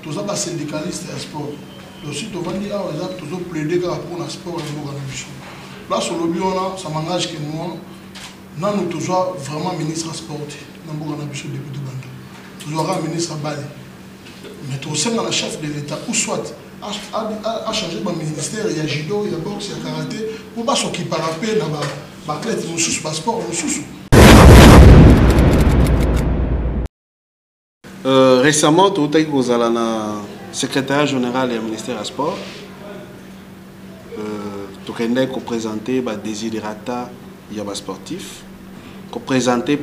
tous les syndicalistes et sport. Aussi, tu vas dire, tu as plaidé pour le sport et le là, sur le bio, ça m'engage que nous, nous toujours vraiment ministre sportif. Nous avons depuis le Banda. Nous avons un ministre Bali. Mais tu sais, le chef de l'État, ou soit, a changé de ministère, il y a judo, il y a boxe, il y a karaté, pour pas s'occuper par rapport à l'athlète, le sport, récemment, tu as été secrétaire général du ministère des Sports. Tu as présenté des desiderata sportifs. Tu as présenté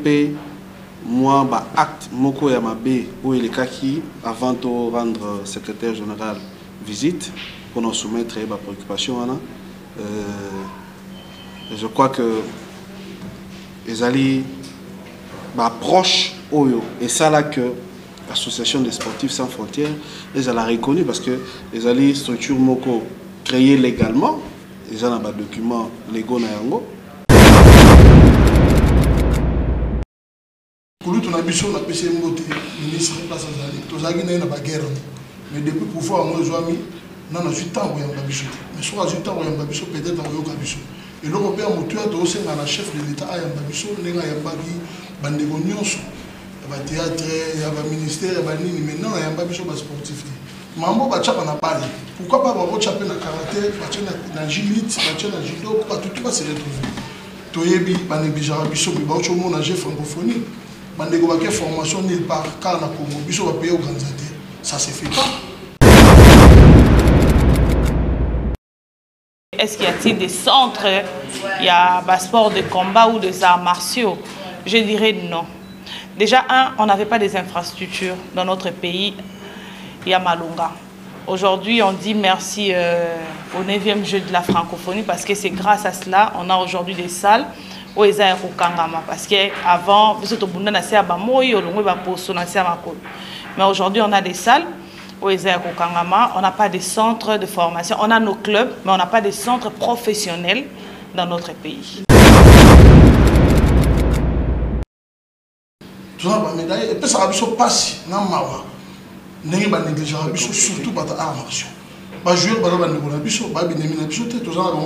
moi acte moko ya mabe où il est avant de rendre secrétaire général visite pour nous soumettre ma préoccupation. Je crois que les alliés proches et ça là que l'association des sportifs sans frontières les a reconnu parce que les alliés structure moko créée légalement ils ont des documents légaux na yango. Pour nous, on a besoin de PC ministre place à la guerre. Mais depuis pouvoir, nous avons mis, nous avons eu temps pour y avoir besoin. Mais soit eu temps pour y avoir besoin, peut-être dans le besoin. Et l'Européen, tu as aussi la chef de l'État, il y a besoin, il y a des théâtre, il y a des ministères, il y a maintenant, il y a besoin de sportifs. Mambo bacha na parlé. Pourquoi pas avoir chapé na karaté, bacha na gilite, bacha na judo, pas tout va se retrouver. Toyebi, banebijara biso, mais bacho mo na francophonie. Bandego baké formation nulle part car na Congo, biso va payer organisé. Ça se fait pas. Est-ce qu'il y a-t-il des centres, il y a un sport de combat ou des arts martiaux? Je dirais non. Déjà, on n'avait pas des infrastructures dans notre pays. Il y a Malunga. Aujourd'hui, on dit merci au 9e jeu de la francophonie parce que c'est grâce à cela on a aujourd'hui des salles où ils ont Kangama. Parce qu'avant, mais aujourd'hui, on a des salles où ils ont Kangama. On n'a pas de centres de formation. On a nos clubs, mais on n'a pas de centres professionnels dans notre pays. Et puis ça va passer dans Mawa. N'est pas négligeable, surtout par ta armation. Les joueurs sont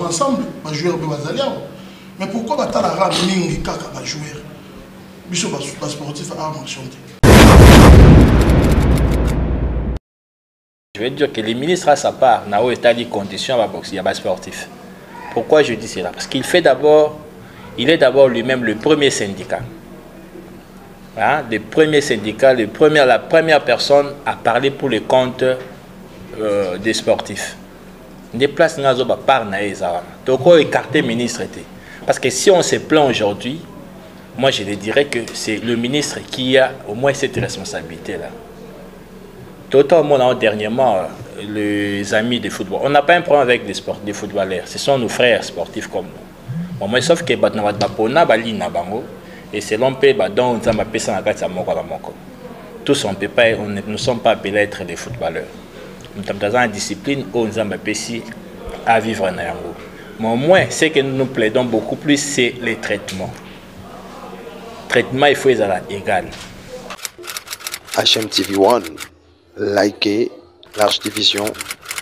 ensemble, les joueurs mais pourquoi tu as la rame mingi kaka les joueurs? Ils sont pas sportifs à armation. Je veux dire que le ministre à sa part n'a pas état de conditions à boxer, il y a sportif. Pourquoi je dis cela? Parce qu'il fait d'abord, il est d'abord lui-même le premier syndicat. Hein, le premier syndicat, la première personne à parler pour le compte des sportifs. Des places n'a pas par naïsa. Donc on écarter ministre. Parce que si on se plaint aujourd'hui, moi je le dirais que c'est le ministre qui a au moins cette responsabilité-là. Tout au monde dernièrement, les amis de football, on n'a pas un problème avec des footballeurs. Ce sont nos frères sportifs comme nous. Bon, mais sauf que et selon P, tous on peut pas, nous ne sommes pas appelés à être des footballeurs. Nous sommes dans une discipline où nous sommes à vivre en Yango. Mais au moins, ce que nous nous plaidons beaucoup plus, c'est les traitements. Traitement, il faut être égal. HMTV1, likez, large division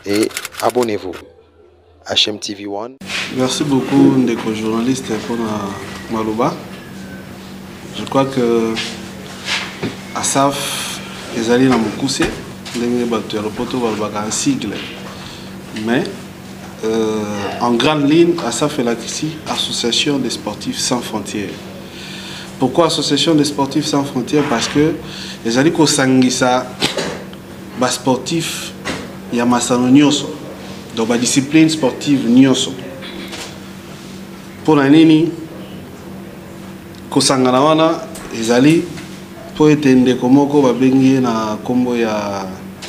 et abonnez-vous. HMTV1. Merci beaucoup, Ndeko journaliste, pour Malouba. Je crois que Asaf est allé dans mon coussé, un sigle. Mais en grande ligne, Asaf est là ici, Association des sportifs sans frontières. Pourquoi Association des sportifs sans frontières? Parce que les alliés qui sont sportifs, il y a Masano Nyoso. Donc la discipline sportive Nyoso. Pour l'année, kosangana wana ezali po etende komoko babengi na kombo ya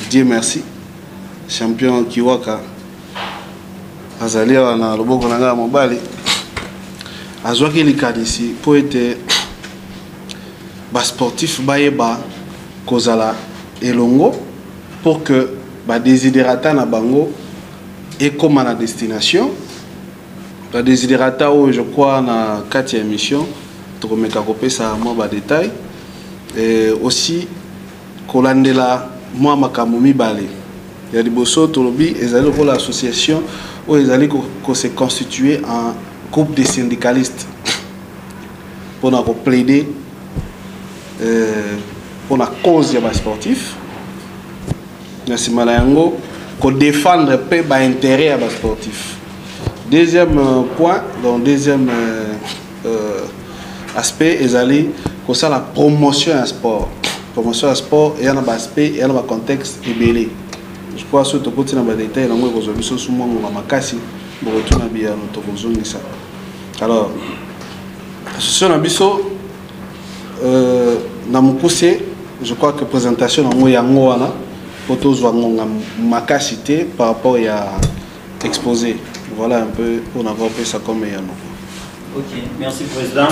Dieu merci champion Kiwaka azali wana loboko na nga mobali azwaki likanisi po ete ba sportif bayeba kozala elongo pour que ba desiderata na bango ekoma na destination ba desiderata o je crois na 4e émission ça moi détail et aussi kolandela moi makambo mibale ya liboso tolobi ezali lokola association où ezali ko se constituer en groupe de syndicalistes pour na ko plaider pour la cause des sportifs na sima na yango ko défendre pe ba intérêt ya ba sportif. Deuxième point, donc deuxième aspect ezali ko ça la promotion à sport. Promotion à sport et y a un aspect et y a un contexte ébélé. Je crois surtout pour tu n'as détail dans moi aujourd'hui sur moi mon makasi pour retourner bien notre besoin ça. Alors association Nabiso na mukuse je crois que présentation na moi yango wana pour tous voir makasi par rapport à exposé. Voilà un peu pour avoir fait ça comme yango. OK, merci président.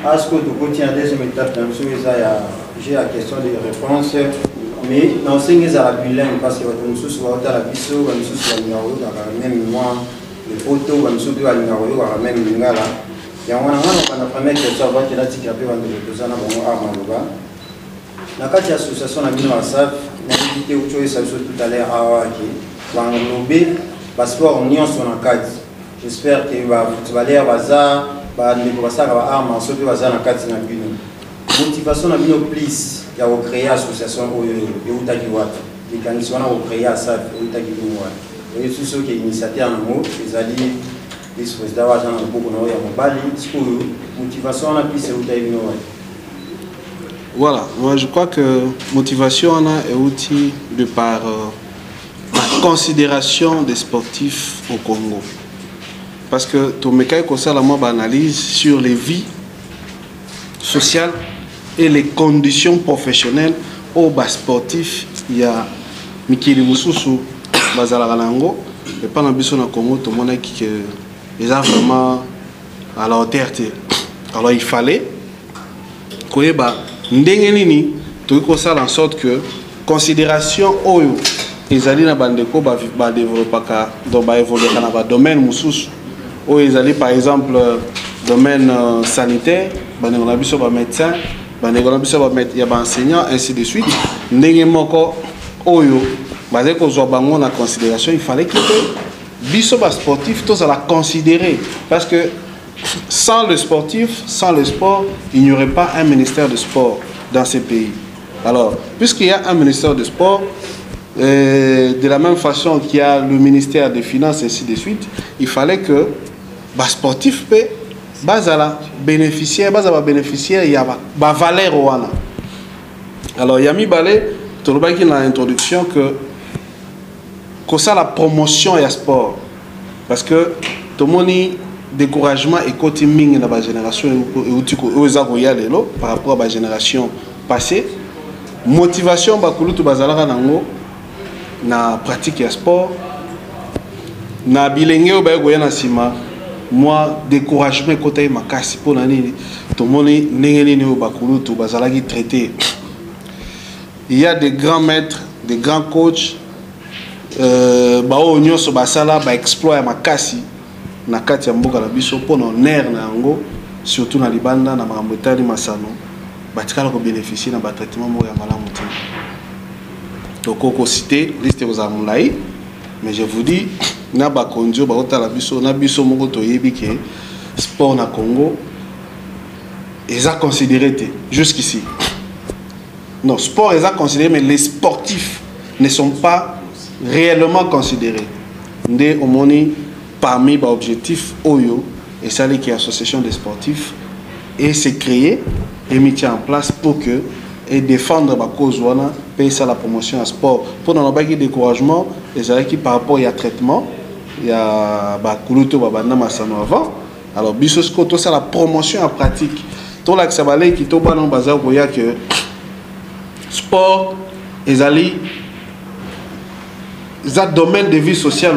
Est-ce que tu continues à deuxième étape dans ce j'ai la question de réponse mais dans ce qui est à la bilingue parce que nous sommes à la biso nous sommes même moi les photos nous sommes à la même lingala et on a la première question avant que la tique après on de ça na bon armaloba na kati association na bino asaf na dit autre chose tout à l'heure awaki va englober passeport union sur la carte. J'espère que va footballer baza ba ndeko basaka ba arma soki baza na kati na bino. Motivation na bino please ya ko créer association oyo utaki watu. Ikanisi wana ko créer asaf utaki bino watu. Et tout ce qui est initiateur na mo ezali vice-président wa jana beaucoup na ya mobali school motivation na plus utaki bino watu. Voilà, moi je crois que motivation est outil de par la considération des sportifs au Congo. Parce que tout me caille comme ça la moi analyse sur les vies sociales et les conditions professionnelles au bas sportif. Il y a Mikili Moussousou, Bazalarango, et pas dans le Congo, tout le monde qui est vraiment à la hauteur. Alors il fallait que Ndengenini, tout ça en sorte que considération oyo ezali na bandeko ba développer donc ba évoluer dans le domaine mususu oyo ezali par exemple domaine sanitaire bandeko na biso ba médecin bandeko na biso ba ya ba enseignant ainsi de suite ndenge moko oyo bazé ko zo bango na considération il fallait que biso ba sportif tous à la considérer parce que sans le sportif, sans le sport, il n'y aurait pas un ministère de sport dans ces pays. Alors, puisqu'il y a un ministère de sport, de la même façon qu'il y a le ministère des Finances, ainsi de suite, il fallait que les sportifs bénéficiaires, il y a des valeurs. Alors, il y a mis tout le monde qui dans l'introduction que ça la promotion et le sport. Parce que tout le monde découragement et côté ming dans la génération par rapport à la génération passée motivation bakulutu bazalaka nango na pratique ya sport na bilenge ba goya na sima moi découragement côté makasi pour nani to moni ndenge ni bakulutu bazalaki traité. Il y a des grands maîtres, des grands coachs ba onyoso basala ba exploit makasi na kati ya mboka la biso pono ner na yango surtout na libanda na makambo etali masano batikala ko bénéficier na ba traitement mo ya malamu te to ko citer liste aux amulai mais je vous dis na ba konjo ba otala biso na biso moko to yebi ke sport na Congo ils a considéré jusqu'ici non sport ils a considéré mais les sportifs ne sont pas réellement considérés ndé omoni parmi les objectifs OYO et ça qui est l'association des sportifs et c'est créé et mis en place pour que et défendre la cause wana payer ça la promotion à sport pour dans le découragement les qui par rapport à traitement il y a kuluto babanda masano avant alors bisosko tout ça la promotion en pratique tout là que ça valait qui tout ba non bazar boya que sport ezali ça domaine de vie sociale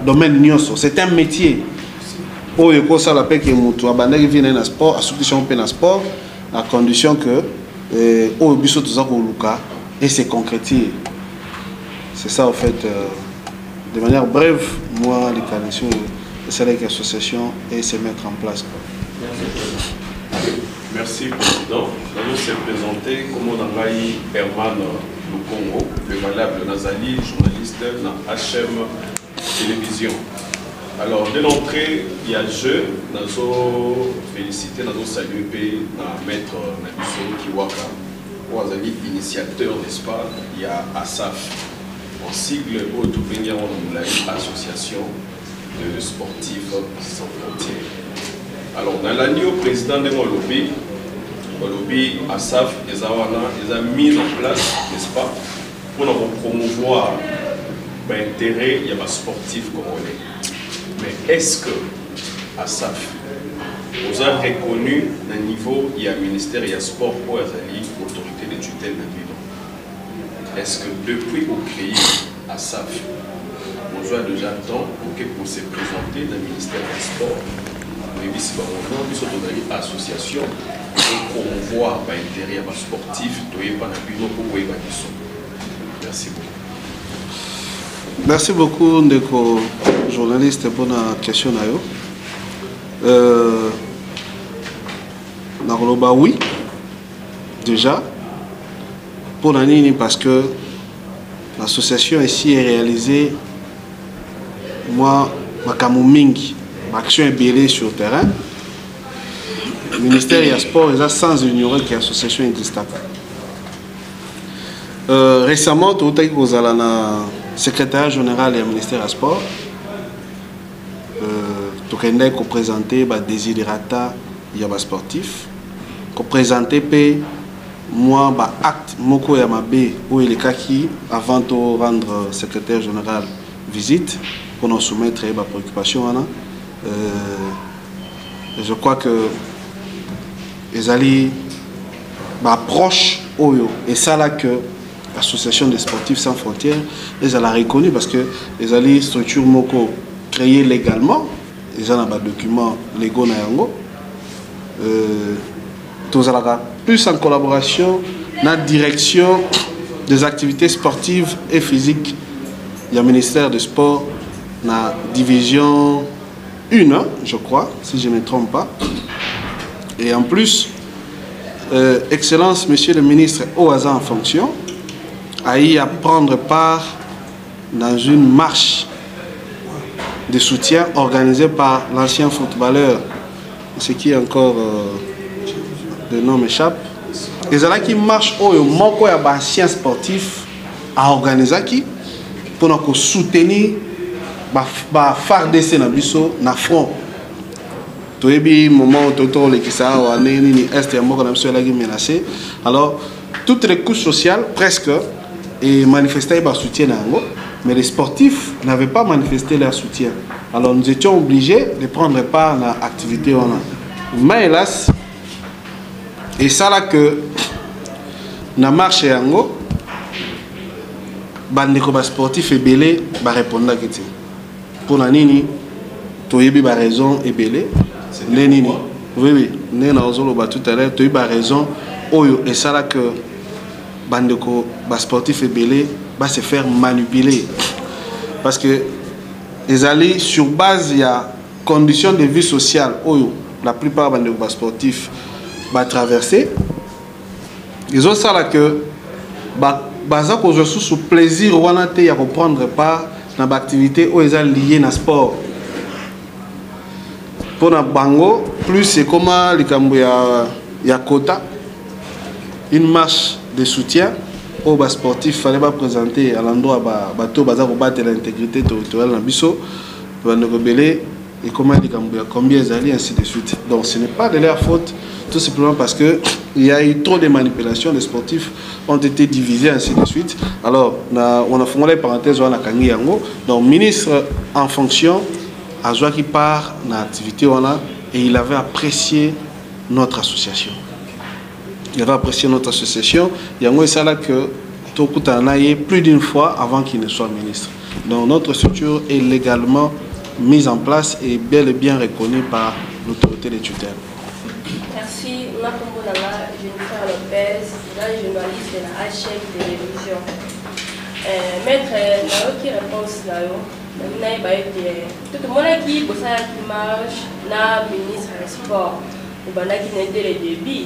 domaine nyonso c'est un métier oyo ko sala pe ke mutu abandaki vina na sport association pe na sport à condition que oyo biso tuza ko luka et c'est concrétisé. C'est ça en fait de manière brève moi les conditions de cette association et se mettre en place. Merci président. Nous s'est présenté comme on a Herman le Congo, le valable Nazali, journaliste dans HM Télévision. Alors, dès l'entrée, il y a jeu, nous avons félicité, nous avons salué maître Nabiso Kiwaka, Nazali, initiateur, n'est-ce pas? Il y a ASAF, en sigle Association de sportifs sans frontières. Alors, dans l'année au président de Molobi, ASAF, les a mis en place, n'est-ce pas, pour promouvoir l'intérêt, il y a des sportifs congolais. Mais est-ce que ASAF, vous avez reconnu le niveau, il y a ministère, il y a sport, pour l'autorité de tutelle de l'Union? Est-ce que depuis au créé ASAF, vous avez déjà le temps pour se présenter dans le ministère des Sports? Mais si vous avez une association pour promouvoir l'intérêt sportif, merci beaucoup. Merci beaucoup, Ndeko, journaliste, pour la question. Oui, déjà, pour la ligne, parce que l'association ici est réalisée, moi, ma Kamumingi, ma action est bélée sur le terrain. Le ministère des Sports est sans ignorer que l'association existe. Récemment, tout à l'heure, secrétaire général du ministère des Sports, tout à l'heure, présenté des désiderata, il y a des sportifs, présenté moi acte moko ya mabe où il est kaki avant de rendre secrétaire général visite pour nous soumettre ma préoccupation. Je crois que les alliés proches et ça là que l'association des sportifs sans frontières les a reconnu parce que les alliés structure moko créée légalement, ils ont des documents légaux na yango. Tous plus en collaboration dans la direction des activités sportives et physiques. Il y a le ministère des Sports, la division 1, je crois, si je ne me trompe pas. Et en plus, Excellence, Monsieur le ministre, au hasard en fonction, a eu à prendre part dans une marche de soutien organisée par l'ancien footballeur, ce qui est encore... le nom m'échappe. Les gens qui marchent au manque d'anciens sportifs à organiser pour nous soutenir les FARDC dans le front. Tout le moment où est menacé. Alors, toutes les couches sociales, presque, et manifestaient leur soutien. Mais les sportifs n'avaient pas manifesté leur soutien. Alors, nous étions obligés de prendre part à l'activité. Mais hélas, et ça là que na marche yango bandeko ba sportif ebele ba répondre que pour la nini toyebi ba raison ebele les nini oui né na ozolo ba tout à l'heure toyebi ba raison oyo et ça là que bandeko ba sportif ebele va se faire manipuler parce que les alliés sur base il y a conditions de vie sociale oyo la plupart bandeko ba sportif va traverser. Ils ont ça là que baza ko sous plaisir ou anate ya reprendre part dans l'activité où ils sont liés na sport. Pour na bango plus c'est comme les kambo ya quota une marche de soutien au bas sportif fallait pas présenter à l'endroit bateau baza ko battre l'intégrité territoriale na biso bande rebelle et comment les kambo ya combien ils allaient ainsi de suite. Donc ce n'est pas de leur faute. Tout simplement parce qu'il y a eu trop de manipulations, les sportifs ont été divisés, ainsi de suite. Alors, on a formulé les parenthèses, on a Kangi Yango. Donc, ministre en fonction, a joué qui part dans l'activité, et il avait apprécié notre association. Il avait apprécié notre association. Yango, c'est là que Tokuta a plus d'une fois avant qu'il ne soit ministre. Donc, notre structure est légalement mise en place et bel et bien reconnue par l'autorité des tutelles. Merci, Makombolala, Jennifer Lopez, journaliste de la HM Télévision. Maître, qui réponse là, tout le monde qui bosse à l'image, na ministre des Sports, ou bien qui n'a pas de débit,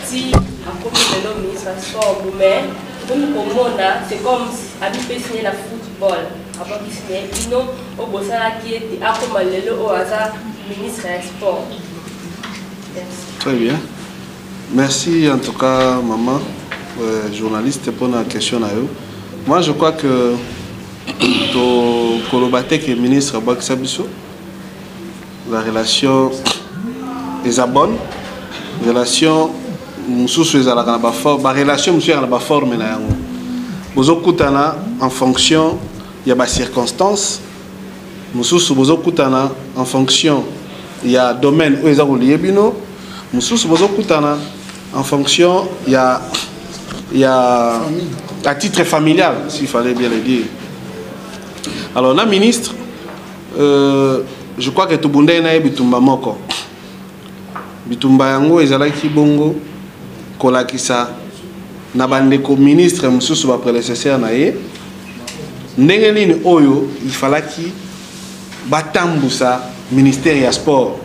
si à comme le ministre des Sports, mais c'est comme Abi peut signer la football. Avant qu'il signe, sinon, au Bossala qui était à comme le hasard ministre des Sports. Merci. Très bien. Merci en tout cas, maman, journaliste, pour la question. Moi, je crois que Kolobatek est ministre Baksabiso. La relation est bonne. La relation en fonction il y a des circonstances. En fonction il y a domaine où ils ont lié bino. En fonction il y a à titre familial, s'il fallait bien le dire. Alors, la ministre, je crois que tout le monde est bitumba moko. Bitumba yango ezalaki bongo kolakisa na bandeko ministre mususu ba prédécesseur na ye. Ndenge nini oyo il fallaki batambusa ministère ya sport.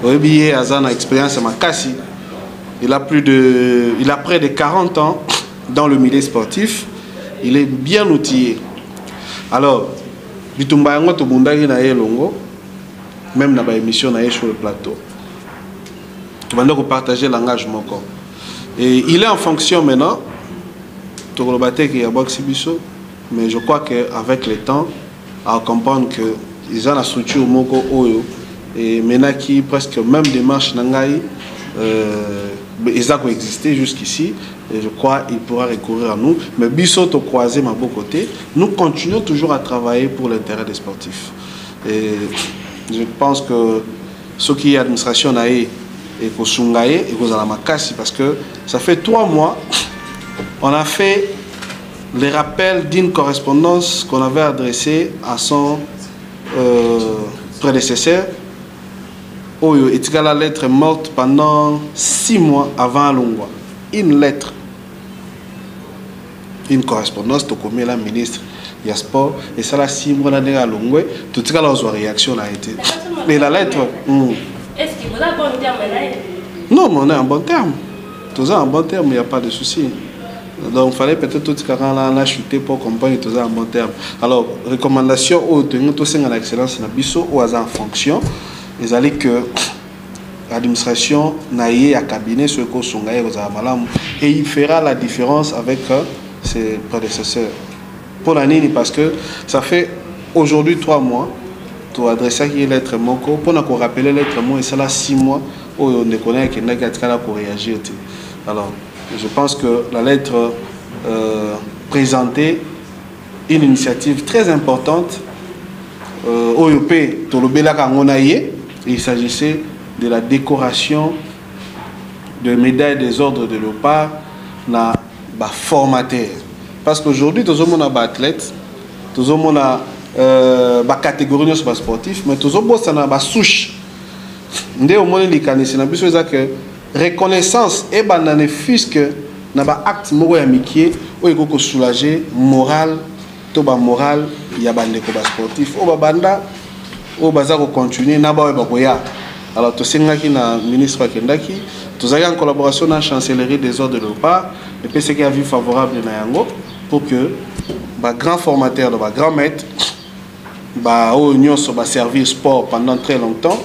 Oyebi azana expérience makasi. Il a près de 40 ans dans le milieu sportif. Il est bien outillé. Alors, bitumba yango to bundaki na ye longo, même na ba émission na ye sur le plateau. Tu vas donc partager l'engagement. Et il est en fonction maintenant. Tu mais je crois qu'avec le temps, à comprendre qu'ils ont la structure moko oyo et maintenant qui presque même démarche nangai ils ont existé jusqu'ici. Et je crois qu'il pourra recourir à nous. Mais Bissot au croisé à beau côté, nous continuons toujours à travailler pour l'intérêt des sportifs. Et je pense que ce qui est administration naïe et Kosungaye et Kozalamakasi, parce que ça fait 3 mois, on a fait les rappels d'une correspondance qu'on avait adressée à son prédécesseur. Oyo et la lettre est morte pendant 6 mois avant Longwa. Une lettre, une correspondance, tu connais la ministre du sport et ça la 6 mois d'année à Longwa. Tout ça la réaction a été. Mais la lettre. Est-ce qu'il vous a un bon terme là? Non, mais on est en bon terme. Tout ça en bon terme, il n'y a pas de souci. Donc il fallait peut-être tout ce qu'on a chuté pour comprendre tout ça en bon terme. Alors, recommandation au tenir tout ça en excellence na biso ou en fonction. Ils allaient que l'administration n'aille à cabinet sur Kosongaye et il fera la différence avec ses prédécesseurs. Pour l'année, parce que ça fait aujourd'hui 3 mois. Tu adresses à qui lettre moko pour nous rappeler lettre mot et ça là 6 mois où on ne connaît qu'il n'a qu'à réagir. Alors, je pense que la lettre présentait une initiative très importante au Yopé, Tolobela Kangonaye. Il s'agissait de la décoration de médailles des ordres de l'OPA na ba formateur. Parce qu'aujourd'hui, tout le monde a athlète, tout le monde a catégorie de sportif, mais tout le monde a ba souche. Ndé au monde les canisiers, na biso que reconnaissance et banane fisque na ba acte moko ya mikie o eko soulager moral to ba moral ya bandeko ba sportif o ba banda o baza ko continuer na ba boya. Alors tout ça qui na ministre Kendaki, tout ça en collaboration na chancellerie des ordres de l'OPA et puis ce qui a vu favorable na yango pour que ba grand formateur ba grand maître ba o union so ba servir sport pendant très longtemps.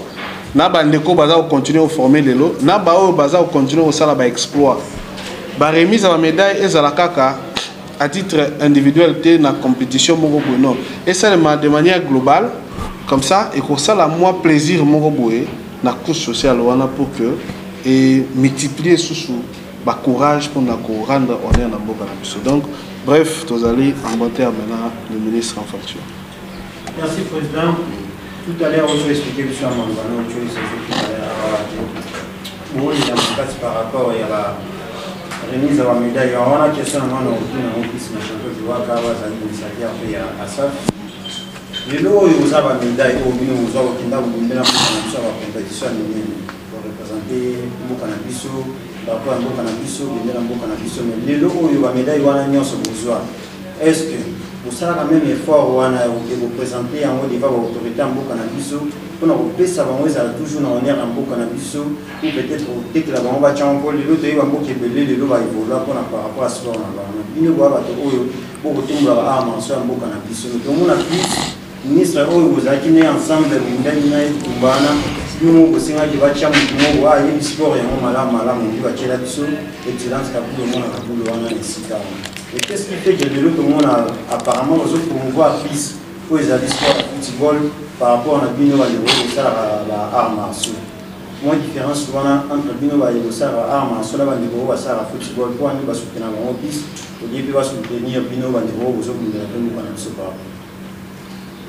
Na bandeko baza ko continuer à former les lots, na ba o baza ko continuer au sala ba exploit. Ba remise à la médaille et à la kaka à titre individuel dans la compétition moko bono. Et ça de manière globale comme ça et que ça la moi plaisir moko boé na couche sociale wana pour que et multiplier sous ba courage pour na ko rendre honneur na mboka na biso. Donc bref, tous allez en bon terme maintenant le ministre en fonction. Merci président. Tout à l'heure, vous avez expliqué que par rapport à la remise à la médaille. On a une question à moi, on a les lots, vous avez une médaille, vous avez une compétition pour représenter le cannabis, mais les lots, vous avez une médaille, vous avez une est-ce que vous savez quand même effort où vous présentez en haut devant l'autorité en Boka Nabiso pour nous repérer ça va toujours dans l'air en Boka Nabiso ou peut-être dès que la banque va changer encore les lots de Boka Belé les lots va évoluer par rapport à ce qu'on a il ne voit pas pour que tout le monde a mentionné en Boka Nabiso donc on a plus ministre vous avez qui ensemble vous avez Kumbana nous aussi on a qui va changer tout le monde sport et on malade on va tirer là-dessus excellence pour le monde pour le monde ici et qu'est-ce qui fait que de l'autre monde apparemment aux autres promouvoir plus pour les sport football par rapport à Bino Valero et ça la arme martiaux. Moi différence souvent entre Bino Valero et ça la arme martiaux là Valero va ça la football pour nous va soutenir en plus au début va soutenir Bino Valero aux autres nous allons nous connaître pas.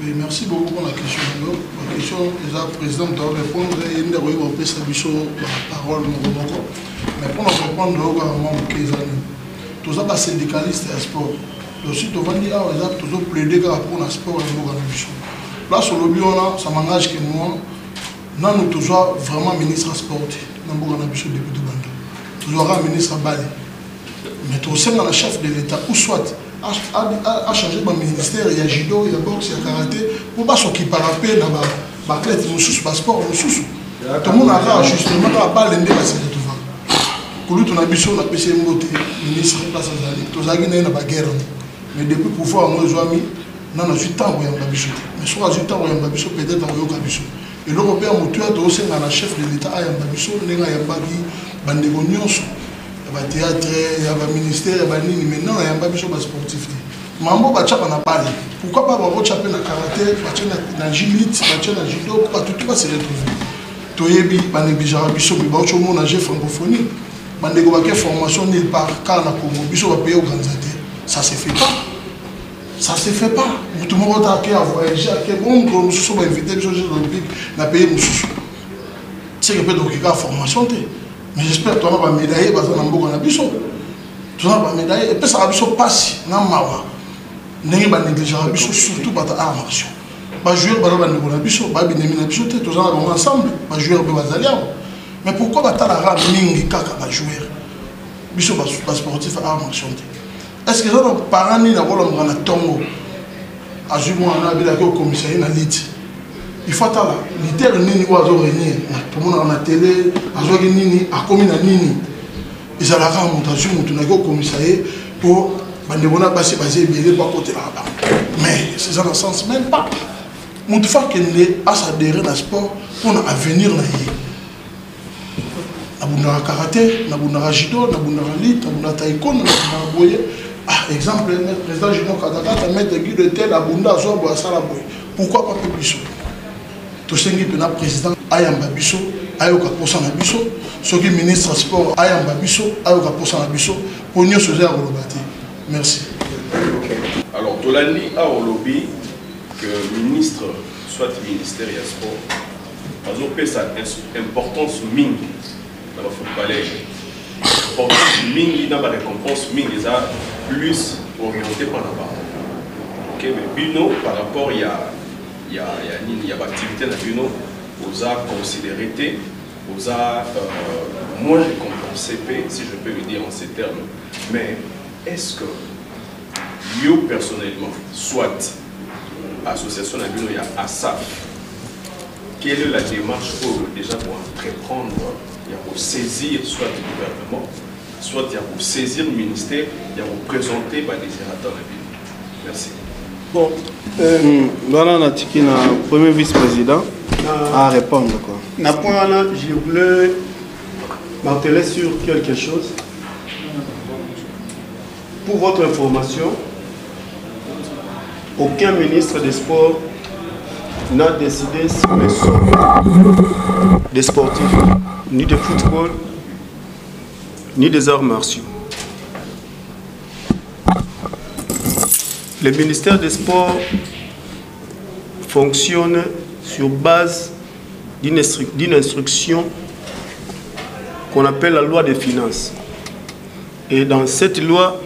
Oui, merci beaucoup pour la question. La question, le président doit répondre et il doit avoir sa parole. Mais pour nous répondre, nous avons tous les syndicalistes et sport. Aussi, nous avons dit que nous avons plaidé pour le sport et le là, sur le bureau, ça m'engage que nous avons toujours vraiment ministre sportif. Nous avons depuis le Banda. Nous avons un ministre Bali. Mais tout ça, dans le chef de l'État, ou soit a changé de ministère, il y a judo, il y a boxe, il y a karaté, pour pas s'occuper par rapport à l'athlète, le sport, tout le monde a justement pas l'aider à se retrouver. Pour lui, on a besoin de PC Mbote, ministre de la Santé, tout ça, il y a une guerre. Mais depuis pouvoir, nous avons mis, nous avons eu temps pour y avoir besoin. Mais soit nous avons eu temps pour y avoir besoin, peut-être nous avons eu besoin. Et l'Européen, nous avons aussi un chef de l'État, il y a besoin, nous avons eu besoin. Il y a théâtre, il y a un ministère, il y a nini, mais non, il y a besoin de sportif. Mambo va chapa na parler. Pourquoi pas avoir chapé na karaté, na gilite, na judo, pas tout va se retrouver. Toyebi, ba négligeara biso, mais ba autre monde na francophonie. Ba négobaké formation nulle part, car na Congo, biso va payer organisateur. Ça se fait pas. Ça se fait pas. Tout le monde a voyagé, bon, nous sommes invités aux Jeux Olympiques, na pays nous. C'est que peut-être qu'il y a une formation. Mais j'espère que tu as une médaille parce que tu as une médaille. Tu as une médaille et puis ça va passer dans mawa. N'est pas négligeable surtout par ta armation. Pas jouer par la négligeable, pas bien éminer biso te tous ensemble, pas jouer be bazalia. Mais pourquoi ba ta la ra mingi kaka ba jouer? Biso ba sportif armation. Est-ce que ça nos parents ni na wolo ngana tongo? Ajumo na bila ko commissaire na lit. Il faut attendre. L'idée nini oiseau réunir. Tout le monde a la télé, oiseau nini, a commis na nini. Ils ont la montation, tout le monde commissariat pour bandebona passer bien pas côté là-bas. Mais c'est ça dans le sens même pas. Mon fois qu'il est à s'adhérer dans le sport pour avenir là. Nabunda karaté, nabunda judo, nabunda lutte, nabunda taekwondo, nabunda boye. Ah exemple, le président Junior Kadaka mettre Guy de tel abunda zo bo sala boye. Pourquoi pas plus? Tout ce qui est le président Ayamba Bisso, Ayoka Posan Bisso, ce qui est ministre sport Ayamba Bisso, Ayoka Posan Bisso, pour nous se faire rebâtir. Merci. Alors, Tolani a au lobby que le ministre, soit ministère et sport, a fait sa importance ming dans le football. L'importance ming dans la récompense ming les a plus orienté par là-bas. Ok, mais Bino, par rapport, il y a l'activité de Bino, vous a considéré, vous a moins récompensé, si je peux le dire en ces termes. Mais est-ce que, yo personnellement, soit l'association de Bino, il y a ASAF, quelle est la démarche pour déjà pour entreprendre, il y a pour saisir soit le gouvernement, soit il y a pour saisir le ministère, il y a pour présenter les désirateurs de Bino. Merci. Bon, voilà, on a le premier vice-président à répondre. Je voulais marteler sur quelque chose. Pour votre information, aucun ministre des Sports n'a décidé sur les sommes des sportifs, ni de football, ni des arts martiaux. Le ministère des Sports fonctionne sur base d'une instruction qu'on appelle la loi des finances. Et dans cette loi,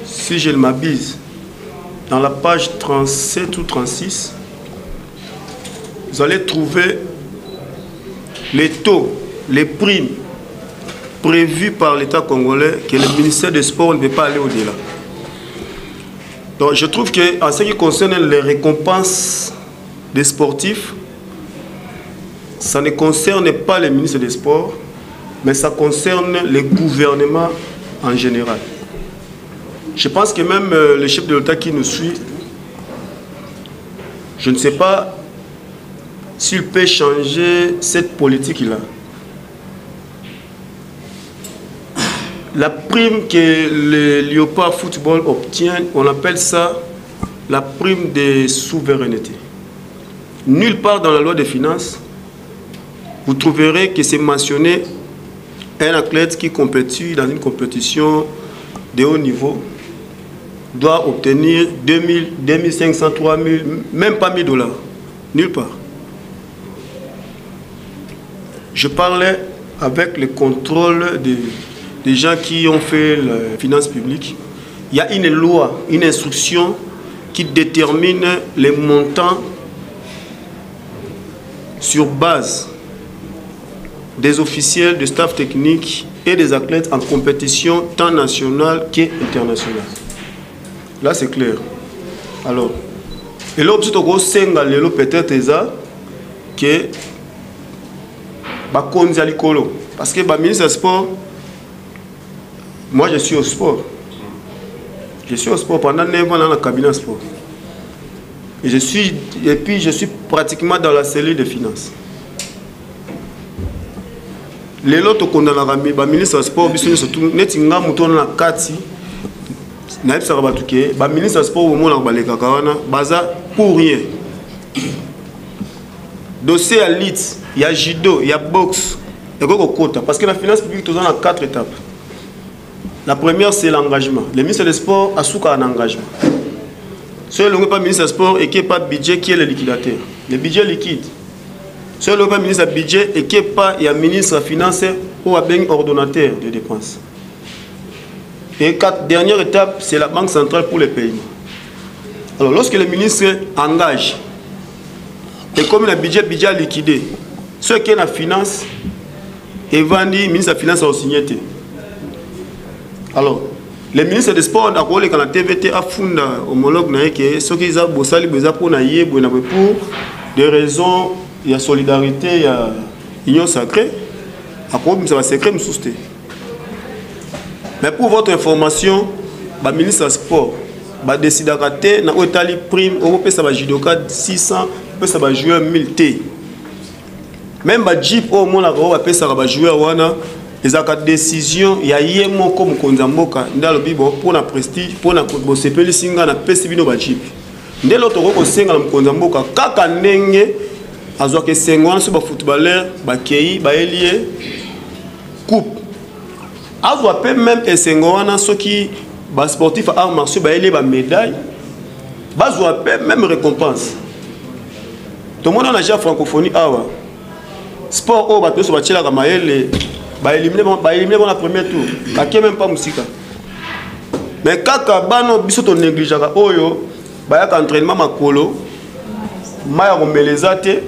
si je ne m'abuse, dans la page 37 ou 36, vous allez trouver les taux, les primes prévues par l'État congolais que le ministère des Sports ne peut pas aller au-delà. Donc je trouve qu'en ce qui concerne les récompenses des sportifs, ça ne concerne pas les ministres des Sports, mais ça concerne les gouvernements en général. Je pense que même le chef de l'État qui nous suit, je ne sais pas s'il peut changer cette politique-là. La prime que le Léopard Football obtient, on appelle ça la prime de souveraineté. Nulle part dans la loi des finances, vous trouverez que c'est mentionné un athlète qui compétit dans une compétition de haut niveau doit obtenir 2000, 2500, 3000, même pas $1000. Nulle part. Je parlais avec le contrôle des gens qui ont fait la finance publique. Il y a une loi, une instruction qui détermine les montants sur base des officiels, des staff techniques et des athlètes en compétition tant nationale qu'internationale. Là, c'est clair. Alors, et là, peut-être que parce que le ministre du Sport, moi je suis au sport. Je suis au sport pendant 9 ans dans le cabinet sport. Et puis je suis pratiquement dans la cellule de finances. Les autres qu'on a le ministre du Sport, surtout, netinga mouton na kati, na epsa rabatuke, le ministre du Sport au monde na balekakawana, baza pour rien. Dossier à lit, il y a judo, il y a boxe, il y a quota. Parce que la finance publique, tout a 4 étapes. La première, c'est l'engagement. Le ministre des Sports a sous un engagement. Seul le ministre des Sports et qui n'est pas budget, qui est le liquidateur. Le budget liquide. Seul le ministre du budget et qui n'est pas le ministre des Finances ou un ordonnateur de dépenses. Et dernière étape, c'est la Banque centrale pour les paiements. Alors, lorsque le ministre engage, et comme le budget liquidé, ceux qui ont la finance, et vendent, le ministre de la Finance a signé. Alors, le ministre des Sports a dit que la TVT a fondé homologue que ceux qui ont bossé pour des raisons, il y a solidarité, il y a union sacrée, après ça va secret me souster. Mais pour votre information, le ministre des Sports a décidé de rater, na otali prime, on peut ça va judoka 600, peut ça va jouer 1000 T. Même le Jeep au moins on peut ça va jouer wana. Les décisions, il y a yémo comme Konzamboka, dans le Bible pour la prestige, pour la CPL Singa, na Pesibino Bajip. Dès l'autre roko Singa, na Konzamboka, kaka nenge, azo ke Sengwana sur ba footballeur, ba Kei, ba Elie, coupe. Azo pe même et Sengwana ceux qui ba sportif à arts martiaux, ba Elie ba médaille, ba zo pe même récompense. Tout le monde a déjà francophonie awa. Sport au bateau sur ba tchela kamaele. Bah éliminer la première tour. Qui même pas musique. Mais kaka bano biso to négligeaka oyo ba ya entraînement makolo maya romelezate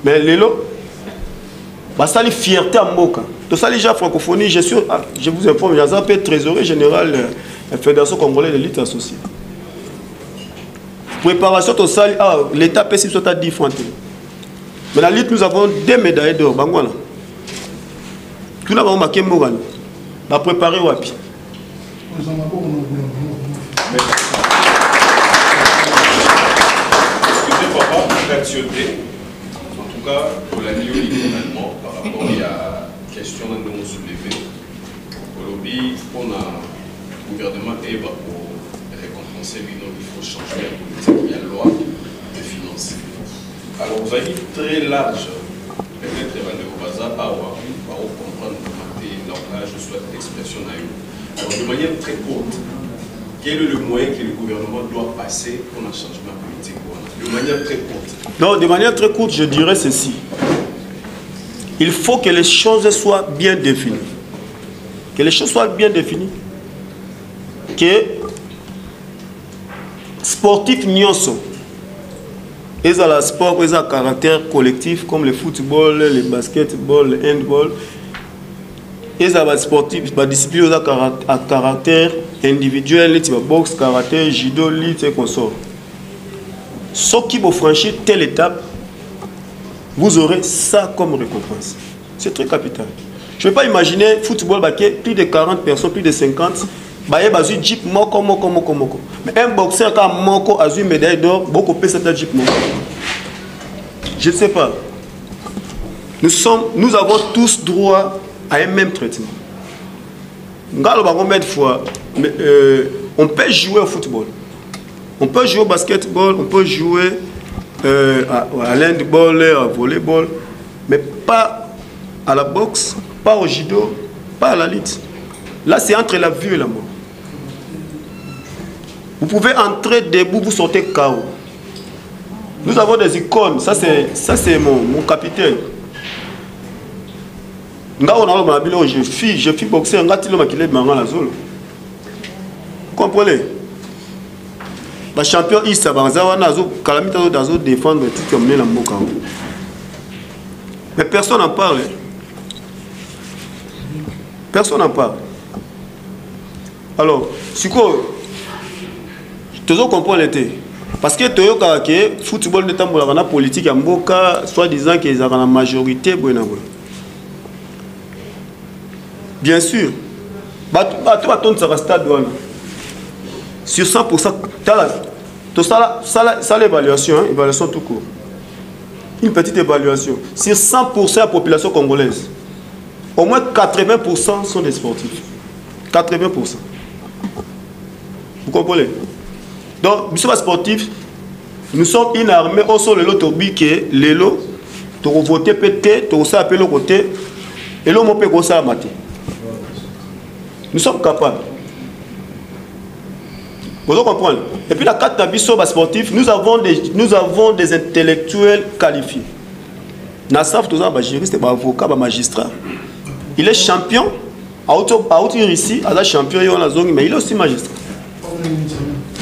mais lelo ba sali fierté à mboka. To sali ja francophonie, je vous informe, j'ai un trésorier général de la Fédération congolaise de lutte associée. Préparation to sali l'état PCB soit à 10 francs. Mais la lutte nous avons 2 médailles d'or bangwana. Tout là, on va préparer Wapi. Excusez papa, d'actionner. En tout cas, pour la ligne également, par rapport à la question que nous avons soulevée, au lobby, on a le gouvernement et pour récompenser, il faut changer la politique, il y a la loi de finances. Alors, vous avez dit très large, peut-être au bazar, pour comprendre le langage, soit l'expression d'ailleurs. Alors, de manière très courte, quel est le moyen que le gouvernement doit passer pour un changement politique? De manière très courte. Non, de manière très courte, je dirais ceci. Il faut que les choses soient bien définies. Que les choses soient bien définies. Que sportifs nyonso, ils ont le sport, ils ont un caractère collectif comme le football, le basketball, le handball. Ils ont des sportifs, des disciplines à caractère individuels, les boxe, karaté, judo, lutte et consorts. Ceux qui vont franchir telle étape, vous aurez ça comme récompense. C'est très capital. Je ne vais pas imaginer football, plus de 40 personnes, plus de 50, mais un boxeur qui a une médaille d'or, beaucoup de cette jeep. Je ne sais pas. Nous avons tous droit à un même traitement. On peut jouer au football, on peut jouer au basketball, on peut jouer à l'handball, à volleyball, mais pas à la boxe, pas au judo, pas à la lutte. Là, c'est entre la vie et la mort. Vous pouvez entrer debout, vous sortez KO. Nous avons des icônes, ça c'est mon capitaine. Je suis boxeur, vous comprenez? Le champion Issa Banzawana a défendre le titre. Mais personne n'en parle. Personne n'en parle. Alors, c'est quoi? Tu comprends l'été. Parce que tu as le football de temps la politique à Mboka, soi-disant qu'ils ont la majorité. Bien sûr, sur 100%, ça l'évaluation, évaluation tout court. Une petite évaluation. Sur 100% de la population congolaise, au moins 80% sont des sportifs. 80%. Vous comprenez? Donc, nous sommes sportifs, nous sommes une armée, on sort le lot au biquet, les lots, tu vas voter PT, tu vas appeler le côté, et l'homme peut go ça mater. Nous sommes capables. Vous comprenez? Et puis la carte d'habitude sportif, nous avons des intellectuels qualifiés. Nassaf, tous les juristes, des avocats, des magistrats. Il est champion, ici, il est champion, mais il est aussi magistrat.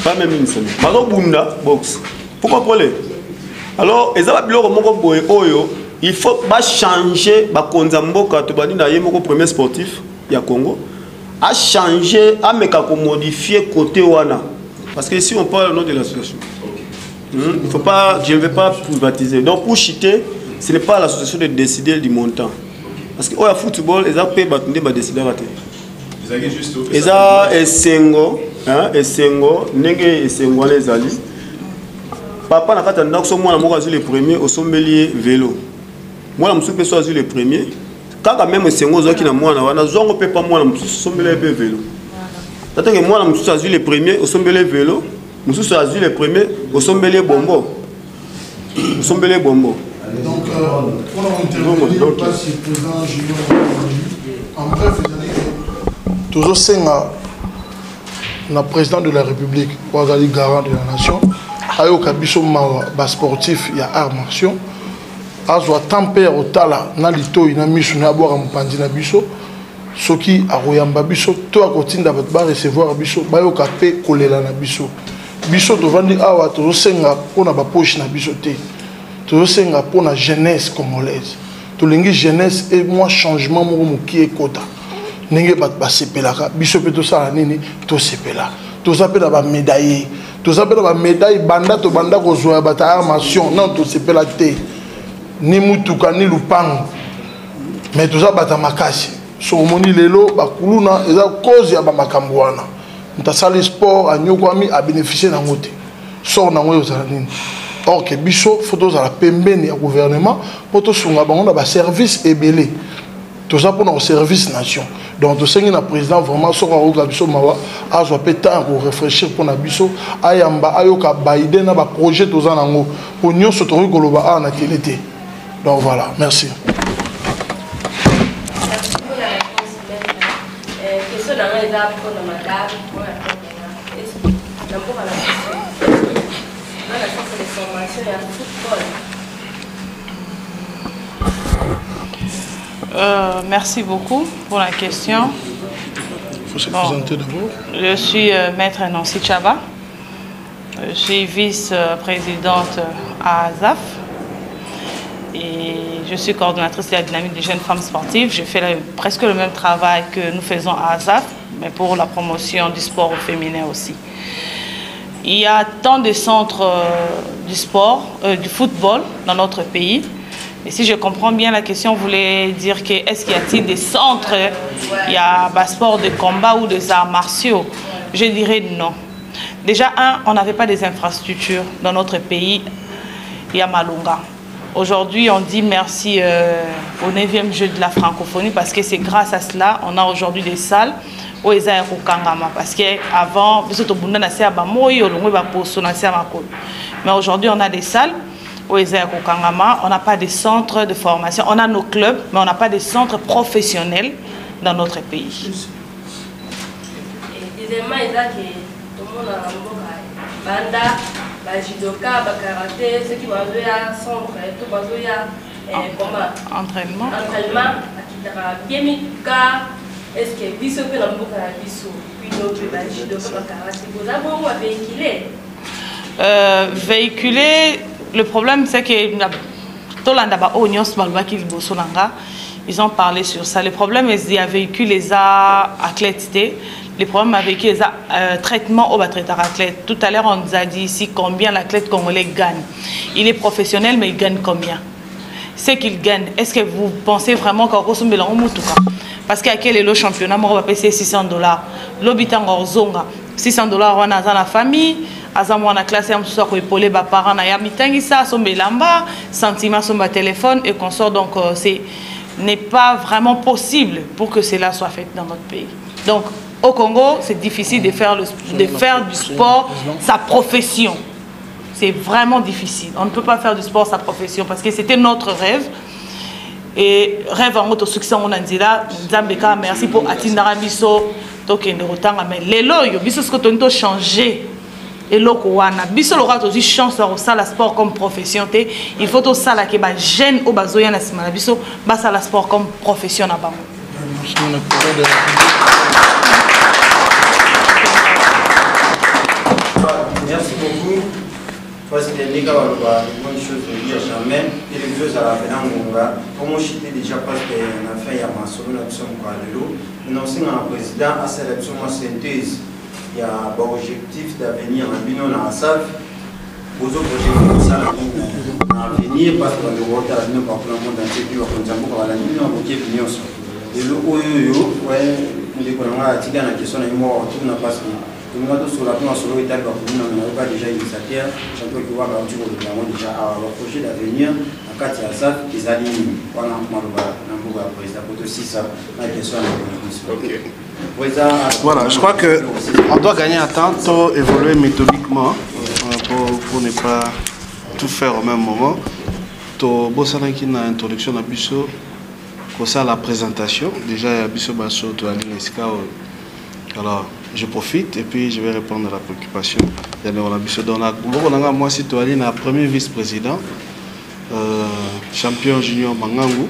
Pas même une semaine. Alors, Bunda, boxe. Vous comprenez? Alors, il faut pas changer le premier sportif, il y a Congo, à changer, à modifier côté Wana. Parce que ici, on parle au nom de l'association. Il faut pas, je ne vais pas privatiser. Donc, pour chiter, ce n'est pas à l'association de décider du montant. Parce que au football, ils ont décider à ils ont Essengo, Nenge Essengo les alliés. Papa n'a pas tendance moi le premier au sommelier vélo. Moi je suis choisi le premier. Quand même Essengo qui na moi na zongo pe pas moi je sommelier vélo. Tant que moi je suis choisi le premier au sommelier vélo, je suis choisi le premier au sommelier bombo. Au sommelier bombo. Donc pour intervenir le président Junior en bref toujours le président de la République, le garant de la nation, ayoka biso mawa ba sportif ya arts martiaux, azwa tempère au tala na lito ina misu na boka mpandi na biso, soki aroyamba biso to akotinda ba recevoir biso bayoka pe kolela na biso. Biso tovandi awa toujours senga pona ba poche na biso te. Toujours senga pona jeunesse congolaise. Tolingi jeunesse et moi changement moko muki ekota. Nenge ba sepelaka biso pe to sala nini to sepela to zapela ba médaille to zapela ba médaille banda to banda ko zoya ba ta armation non to sepela te ni mutuka ni lupango mais to zapata makasi so moni lelo ba kuluna eza cause ya ba makambo wana nta sala sport anyokwami a bénéficier na ngote so na ngoyo sala nini or que biso photos à la pembeni ya gouvernement poto sunga bango na ba service ebelé tout ça pour nos services nation. Donc, tout le président vraiment sera au Gabiso Mawa, a temps pour réfléchir pour Nabiso, ayamba ayoka Biden na ba projet tout ça nango pour nous se trouver goloba a na télé. Donc voilà, merci. Merci pour la réponse. Question dans les arbres pour madame, pour la question. D'abord à la question. Dans la sens de formation et à football. Merci beaucoup pour la question. Il faut se présenter d'abord. Je suis maître Nancy Chaba. Je suis vice-présidente à ASAF. Et je suis coordonnatrice de la dynamique des jeunes femmes sportives. Je fais presque le même travail que nous faisons à ASAF, mais pour la promotion du sport féminin aussi. Il y a tant de centres du sport, du football dans notre pays. Et si je comprends bien la question, vous voulez dire que est-ce qu'il y a-t-il des centres, il y a sport de combat ou des arts martiaux? Je dirais non. Déjà, on n'avait pas des infrastructures dans notre pays, il y a Malunga. Aujourd'hui, on dit merci au 9e jeu de la francophonie parce que c'est grâce à cela on a aujourd'hui des salles où ils ont Kangama. Parce qu'avant, mais aujourd'hui, on a des salles où ils ont Kangama. On n'a pas de centres de formation. On a nos clubs, mais on n'a pas de centres professionnels dans notre pays. Et deuxièmement, il y a tout le monde a banda. Judoka, karaté, ceux qui vont aller à centre, tout va aller à entraînement. Bien mis est-ce que biso peut dans beaucoup à biso puis donc judoka, karaté, vous avez bon véhiculer. Véhiculer, le problème c'est que ils ont parlé sur ça. Le problème c'est qu'il y a véhicule les athlètes. Les problèmes avec les traitements au athlète. Tout à l'heure, on nous a dit ici combien l'athlète congolais gagne. Il est professionnel, mais il gagne combien? C'est qu'il gagne. Est-ce que vous pensez vraiment qu'au Kosovo, parce qu'à quel est le championnat, on va payer $600. L'habitant Orzonga, $600, on a dans la famille. On a classé un soir pour épauler les parents. On a mis ça, son belamba, sentiment, son téléphone et qu'on sort. Donc, ce n'est pas vraiment possible pour que cela soit fait dans notre pays. Donc, au Congo, c'est difficile de faire du sport sa profession. C'est vraiment difficile. On ne peut pas faire du sport sa profession parce que c'était notre rêve. Et rêve en autre succès, on a dit là, Zambeka, merci pour Atindara Biso, Tokende Rotanga, mais les loyaux, Biso, ce que tu as changé. Et l'Okowana, Biso l'aura aussi chance à la sport comme profession. Il faut que ça la gêne au bazoya na simana Biso, basa la sport comme profession à bango. Merci beaucoup. Parce que les gars, on va une chose de dire jamais. Et les choses à la fin, on va. Comme on chitait déjà parce qu'on a fait il y a mentionné l'action de l'eau. Nous avons un président à cette élection en synthèse. Il y a un objectif d'avenir en bino dans la SAF. Aux autres projets ça à venir parce qu'on est au retard nous par le monde entier qui va continuer à la bino en qui venir ça. Et le oyo ouais, on dit qu'on a tiré la question et moi on tourne parce que tout le monde sur la plan sur l'état de la commune on n'a pas déjà initiateur champion qui va garantir déjà le projet d'avenir en cas de ça qui s'aligne pendant le président pour aussi ça la question de voilà, je crois qu'on doit gagner un temps, évoluer méthodiquement pour ne pas tout faire au même moment. To bossana qui na introduction na biso ko ça la présentation déjà biso baso to ali nesika. Alors je profite et puis je vais répondre à la préoccupation. On a biso dans la moi si to ali na premier vice-président champion junior Mangangu,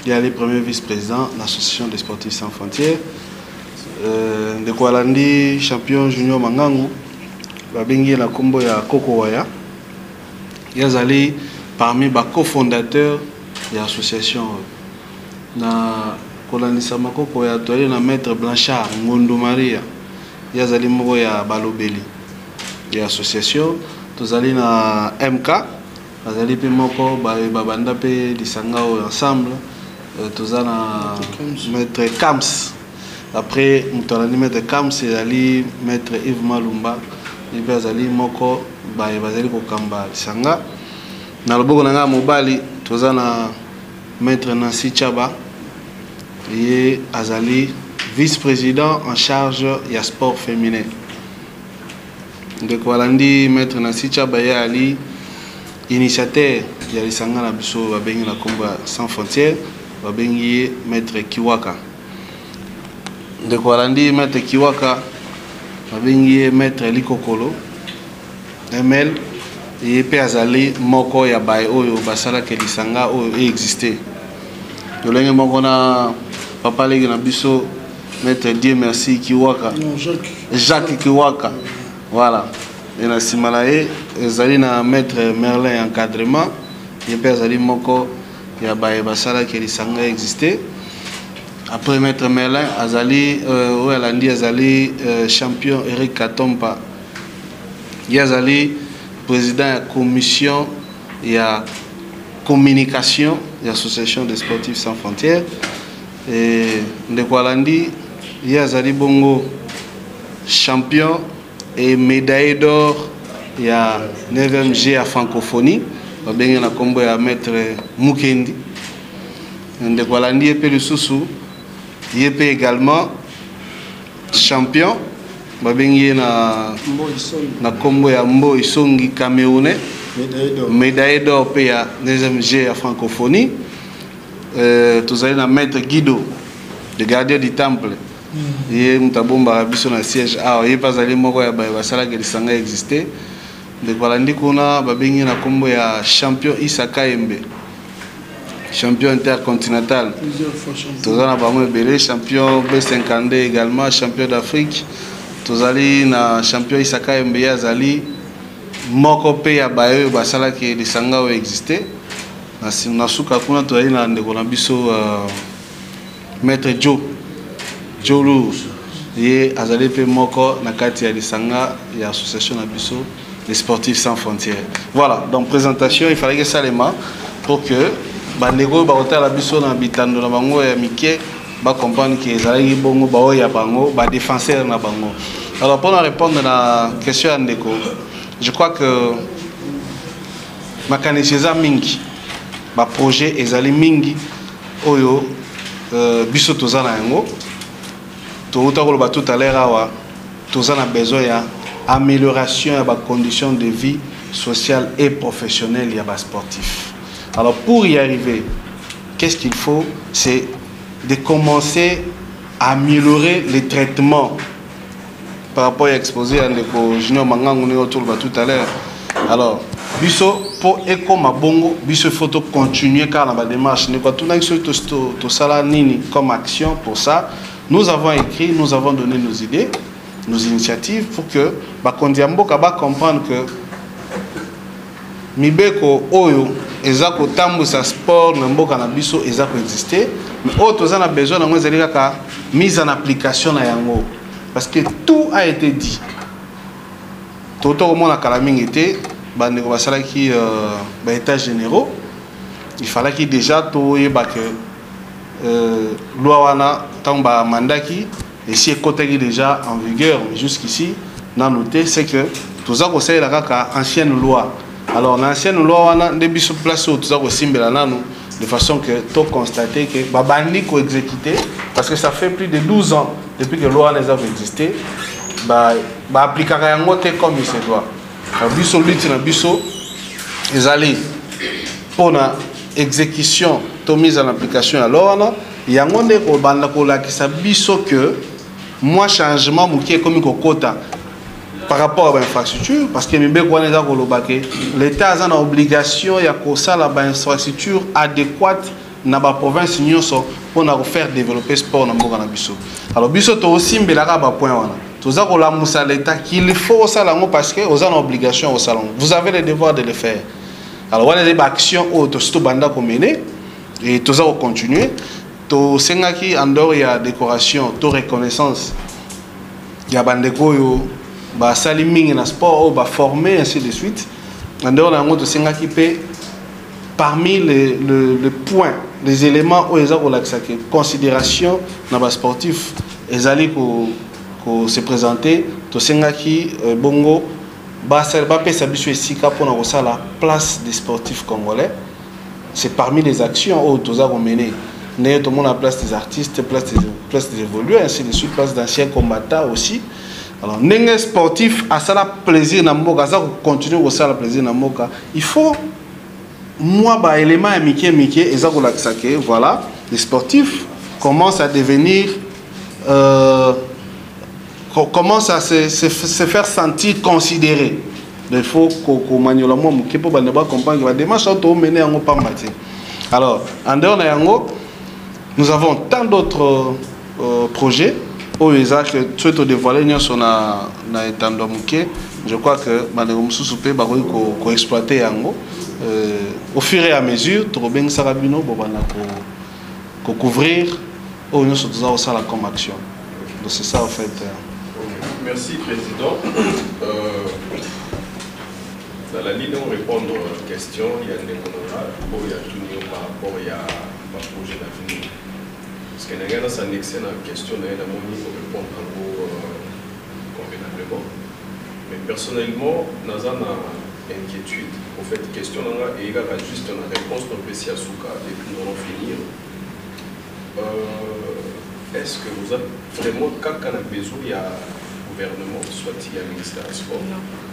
il y a les premiers vice-présidents de l'association des sportifs sans frontières. De Kualandi champion junior Mangangu babengi la kombo ya Koko Waya yazali parmi ba cofondateurs de l'association na kolandisa makoko ya toali na maître Blanchard Ngondo Maria yazali moko ya balobeli ya association tozali na MK bazali pe moko babanda pe lisanga ensemble tozana maître Kams. Après, nous avons mis Kam, c'est Ali, maître Yves Malumba, et puis Azali Moko, Bazali Kokamba, Sanga. Dans le Bogonanga Mobali, nous avons maître Nancy Chaba, et Azali, vice-président en charge du sport féminin. De Kualandi, maître Nancy Chaba, et Ali, initiateur, il y a les Sanga Nabiso, Babengi la combat sans frontières, Babengi maître Kiwaka. De Kualandi maître Kiwaka babengi maître Likokolo ML et pe azali moko ya bay oyo basala ke lisanga oyo existé dolenge moko na papa legi na biso maître Dieu merci Kiwaka Jacques Kiwaka voilà et na simalae ezali na maître Merlin encadrement et pe azali moko ya bay basala ke lisanga existé. après Maître Merlin azali Oyalandi azali champion Eric Katompa yazali président de la commission et la communication de l'association des sportifs sans frontières et Ndekwalandi yazali bongo champion et médaille d'or il y a 9e G à francophonie bien na combo ya Maître Mukendi Ndekwalandi et le Soussou il est également champion babengi na combo ya Mbo Isongi Camerounais médaille d'or pe ya 9e G à francophonie tous allez na Maître Guido le gardien du temple et mutabomba biso na siège il pas allé moko ya basala que lisanga exister de Kwalandi kuna babengi na combo ya champion Issa Kaembe champion intercontinental tous allez na belé champion B50 également champion d'Afrique tous allez na champion Issa Kaembe yazali moko pe ya bayo basala que lisanga exister na suka kuna to na ndeko na biso Maître Joe Lou et azali pe moko na kati ya lisanga ya association na biso les sportifs sans frontières. Voilà, donc présentation il fallait que ça les mains pour que bandeko ba hôtel la biso na bitando na bango ya mike ba comprendre que ezali bongo ba ya bango ba défenseur na bango. Alors pour répondre à la question à Ndeko, je crois que makaniseza mingi ba projet ezali mingi oyo biso tozana yango tout à l'heure tous a besoin d'amélioration de la condition de vie sociale et professionnelle il y a des sportifs. Alors pour y arriver, qu'est-ce qu'il faut? C'est de commencer à améliorer les traitements par rapport à l'exposé à Junior Mangang autour tout à l'heure. Alors biso pour éco mabongo biso faut continuer car la démarche ne quoi tout ça nini comme action pour ça. Nous avons écrit, nous avons donné nos idées, nos initiatives pour que Bakondiambo kaba comprendre que Mibeko Oyo ezako tambo sa sport na mboka na biso ezako exister mais autres on a besoin de moins ka mise en application na yango parce que tout a été dit. Toto au monde a kalamingi été bande ko basala ki ba états généraux il fallait qu'il déjà to yeba que loi wana tamba mandaki et si est déjà en vigueur jusqu'ici n'a noté c'est que tout ça conseille la kaka ancienne loi. Alors l'ancienne loi wana de biso place tout ça simbela nanu de façon que tout constater que babandi ko exécuter parce que ça fait plus de 12 ans depuis que loi les a existé ba appliquer yango te comme il se doit. Biso lutte na biso ezali pour na exécution to mise en application alors il y a un monde qui s'abisso que moi changement qui est comme quota par rapport à l'infrastructure parce que l'État a une obligation il y a une infrastructure adéquate dans la province pour faire développer le sport dans le biso. Alors biso to aussi mbelaka ba point wana. Toza ko la musa l'État qu'il faut ça parce que vous avez une obligation au salon. Vous avez le devoir de le faire. Alors on a des actions auto sto banda ko mener et toza ko continuer. To sengaki en dehors il y a décoration, to reconnaissance. Il y a bandeko yo ba sali mingi na sport ba former ainsi de suite. En dehors na ngoto sengaki pe parmi les points, les éléments où ils ont la considération dans les sportifs, ils allaient se présenter, to sengaki bongo ba pe sabiso esika pour la place des sportifs congolais. C'est parmi les actions où tous ont mené. Tout le monde a place des artistes, place des évolués, ainsi de suite, place d'anciens combattants aussi. Alors, les sportifs à ça plaisir dans Moka, ça continue au ça plaisir dans Moka. Il faut moi bah élément et ça voilà, les sportifs commencent à devenir commencent à se faire sentir considérés. Il faut qu'on manie le mot qui peut pas comprendre que la démarche auto mener en pas matière. Alors, en dehors de Yango, nous avons tant d'autres projets où ils ont que tout est dévoilé sur na étendue. Je crois que madame Soussoupé va exploiter Yango au fur et à mesure. Trop bien Sarabino pour couvrir oyo nyonso toza kosala comme action. Donc c'est ça en fait. Merci Président. Dans la ligne, on répond aux questions. Il y a des honorables, il y a tout par rapport à projet d'avenir. Parce qu'il y a une excellente question, il y a un moment pour répondre convenablement. Mais personnellement, nous avons une inquiétude. En fait, question, il y a juste une réponse de Pessia Souka et puis nous allons finir. Est-ce que vous avez vraiment, quand on a besoin, il y a gouvernement, soit il y a le ministère des Sports,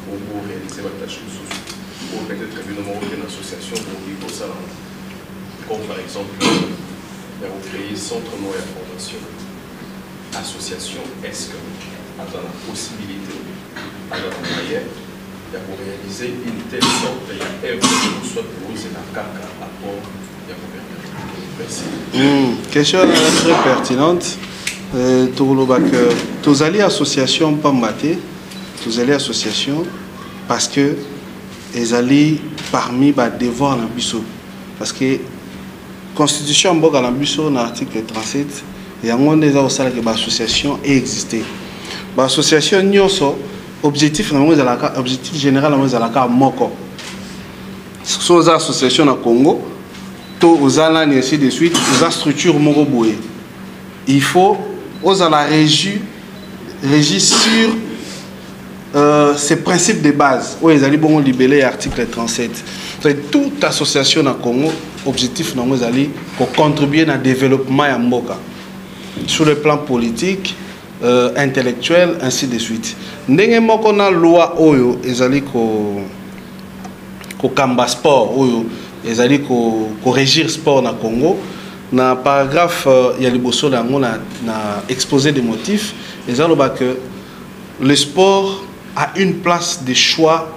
ou pour réaliser votre tâche ou peut-être une association pour vivre ça, comme par exemple, il y a créé centre de formation, association, est-ce que vous avez la possibilité, à la moyen, pour réaliser une telle sorte d'œuvre, soit pour vous, c'est la CACA, apport, il y a gouvernement. Merci. Question très pertinente. Tous allés association pas maté, tous allés association parce que ils allaient parmi les devoirs dans biso parce que constitution boga dans biso dans l'article 37 il y a un des que l'association existait. L'association nyoso objectif général dans la moko. Sur les associations au Congo, aux Alans et ainsi de suite, aux structures moroboé. Il faut aux la régie sur ces principes de base. Où ils allaient bon libérer l'article 37. Toute association dans le Congo, objectif nous allait pour contribuer à développement à Mboka sur le plan politique, intellectuel, ainsi de suite. Ndenge moko na loi oyo ezali ko kamba sport oyo ezali ko régir sport na Congo. Dans le paragraphe, il y a exposé des motifs. Que le sport a une place de choix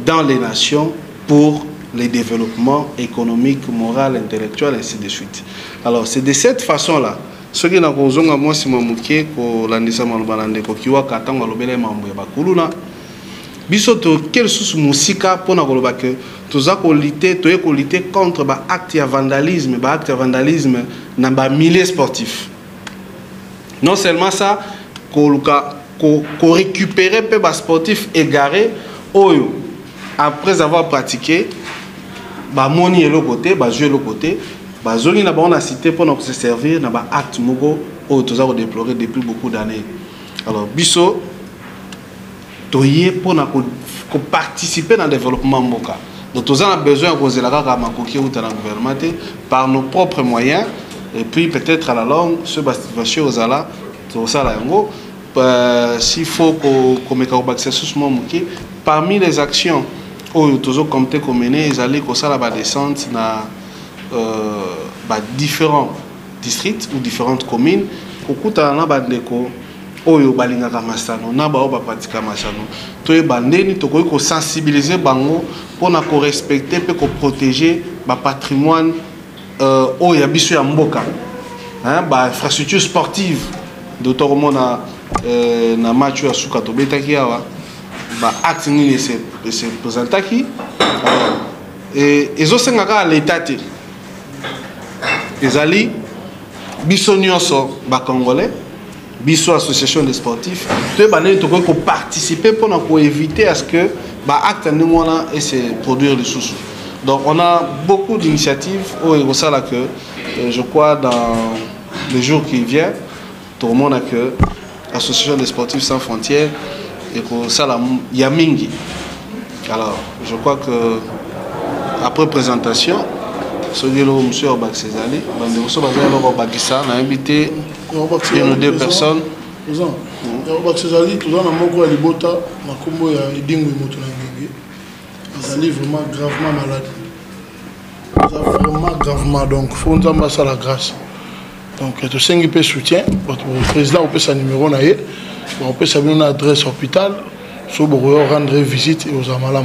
dans les nations pour le développement économique, moral, intellectuel, ainsi de suite. Alors, c'est de cette façon-là. Ce qui est dans le moi, c'est que l'andisa malbalande ko kiwa katanga lobele mambo ya bakuluna. Bisoto quel sous musika pour na koloba que tous a lutter contre ba acte de vandalisme, dans ba milieu sportif. Non seulement ça, qu'on récupérer peu ba sportif égaré oyo après avoir pratiqué ba moni et le côté, ba jouer le côté, ba zoni na ba on a cité pour nous se servir dans ba acte mogo oyo tous a déplorer depuis beaucoup d'années. Alors biso pour participer dans le développement Moka. Donc, nous avons besoin de poser la gouvernement par nos propres moyens et puis peut-être à la longue, ce bâtiment aux ala, s'il faut qu'on mette en place parmi les actions où nous avons compté qu'on mener, ils allaient qu'on la descente dans différents districts ou différentes communes. Oyo balingaka masano na ba pratika masano to e bandeni to ko sensibiliser bango pona ko respecter pe ko protéger ba patrimoine oyo ya biso ya mboka hein ba infrastructure sportive d'autorement na match ya suka to betaki awa ba acte ni se présentaki et ezo sengaka l'état te ezali biso nyonso ba congolais biso association des sportifs tu es participer pour éviter à ce que bah acte et se produire les sous. Donc on a beaucoup d'initiatives au ça là que je crois dans les jours qui viennent tout le monde a que l'association des sportifs sans frontières et que ça là yamingi. Alors je crois que après présentation ce que monsieur Obak Césali a invité une ou deux personnes. Obak Césali, tout dans moko ya libota na kombo ya idingo moto na ngenge. Azali vraiment gravement malade. Vraiment gravement donc faut nous ambasser la grâce. Donc tout 5 peu soutien, votre président on peut sa numéro na ye, on peut sa adresse hôpital, so bo rendre visite aux amalam.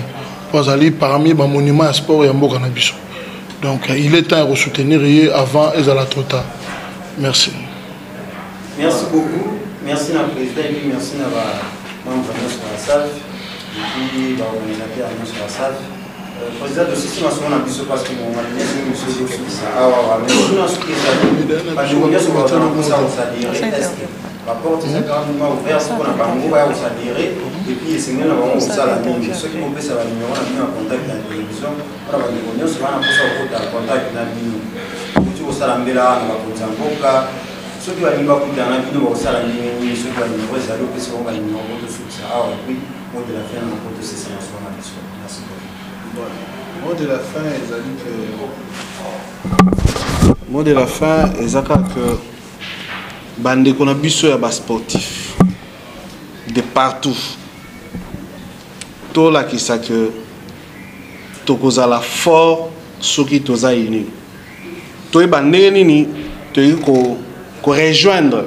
Pour aller parmi les monuments à sport et à mboka na biso. Donc il est temps de soutenir avant et à la trop tard. Merci. Merci beaucoup. Merci à la présidente et merci à la membre de la SAF et puis à la SAF. président de ce système a biso parce que mon ami est monsieur ah ouais mais nous on soutient ça parce que on a sur ça dire est-ce que la porte est carrément ouverte pour la banque va ça dire et puis c'est même on ça la ligne ceux qui vont passer la ligne on a mis en contact avec la télévision on va dire on se va en contact na ligne tu vas ça la mbela na ba mboka ceux qui vont venir kuta na ligne va ça la ligne ceux qui vont venir ça le pesi on va ligne on va tout ça ah oui mot de la fin on va tout ça c'est na merci beaucoup. Mot de la fin, mot de la fin, que bande qu'on a biso ya bas sportif de partout. Tout là qui ça que tokoza la fort ce qui toza uni. Toi bande nini ko rejoindre.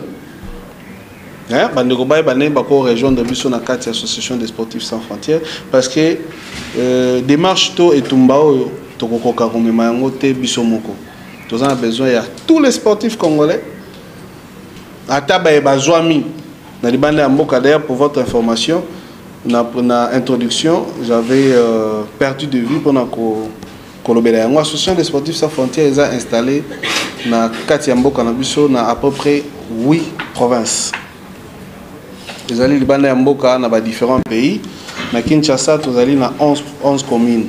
Hein, bande ko bay bande ba ko rejoindre biso na carte association des sportifs sans frontières parce que démarche to et tumbao to kokoka komema yango te biso moko. Nous avons besoin de tous les sportifs congolais. Ata ba bazwami na libanda mboka d'ailleurs pour votre information na introduction j'avais perdu de vue pendant kolobela yango association des sportifs sans frontières les a installé na kati ya mboka na biso na à peu près 8 provinces. Les alliés libanda ya mboka na ba différents pays. Na Kinshasa, nous allons dans 11 communes.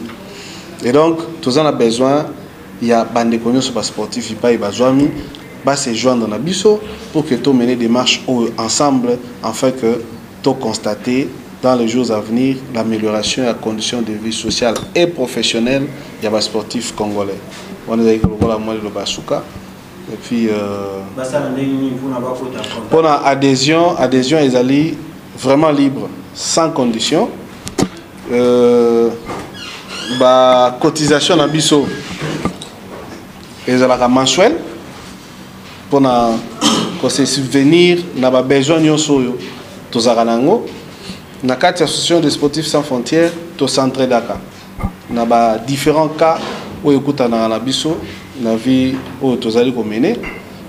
Et donc, nous avons besoin, il y a des sportifs, il y a des se joindre dans Bisso pour que nous menions des marches ensemble, afin que nous constater dans les jours à venir l'amélioration de la condition de vie sociale et professionnelle des sportifs congolais. On est avec le Basuka. Et puis, pour l'adhésion, ils allaient vraiment libre, sans condition. Cotisation na biso ezalaka mensuel pour se subvenir na ba besoin nyonso oyo tozaka nango na kati association des sportifs sans frontières to centre daka na ba différents cas oyo ekutana na biso na vie oyo tozali ko mener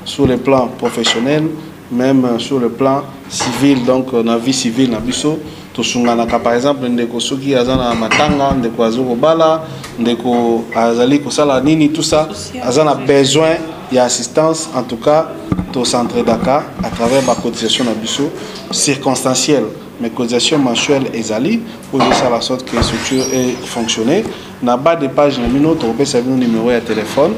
sur le plan professionnel même sur le plan civil donc na vie civile na biso tosunganaka par exemple ndeko soki azana matanga ndeko azoko bala ndeko azali kosala nini tout ça azana besoin d'assistance en tout cas au centre Dakar à travers ma cotisation na biso circonstancielle mais cotisation mensuelle ezali pour faire la sorte que la structure est fonctionner na bas de page na mino to pesa bino numéro de téléphone